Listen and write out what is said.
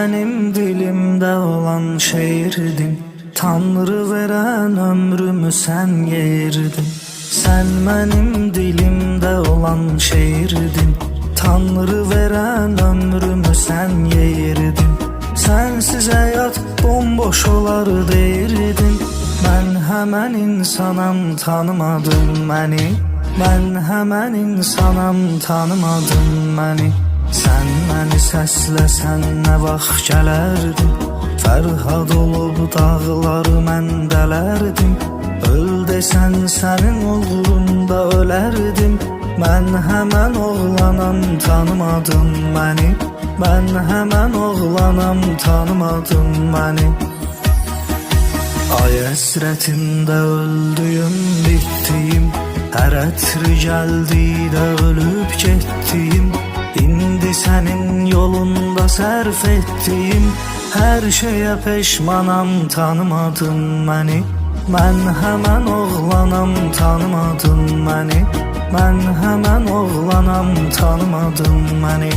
benim dilimde olan şiirdin. Tanrı veren ömrümü sen yeğirdin. Sen benim dilimde olan şiirdin. Tanrı veren ömrümü sen yeğirdin. Sensiz hayat bomboş olar deyirdin. Ben hemen insanam, tanımadın beni. Ben hemen insanam, tanımadın beni. Sen beni səsləsən nə vaxt gələrdin. Fərhad olub dağları mən dələrdim. Öl desən sənin uğrunda ölərdim. Mən həmən oğlanam, tanımadın məni. Mən həmən oğlanam, tanımadın məni. Ay əsrətində öldüyüm, bitdiyim. Hər ətri gəldi də ölüb getdiyim. İndi sənin yolunda sərf etdiyim hər şeyə peşmanam, tanımadın məni. Mən həmən oğlanam, tanımadın məni. Mən həmən oğlanam, tanımadın məni.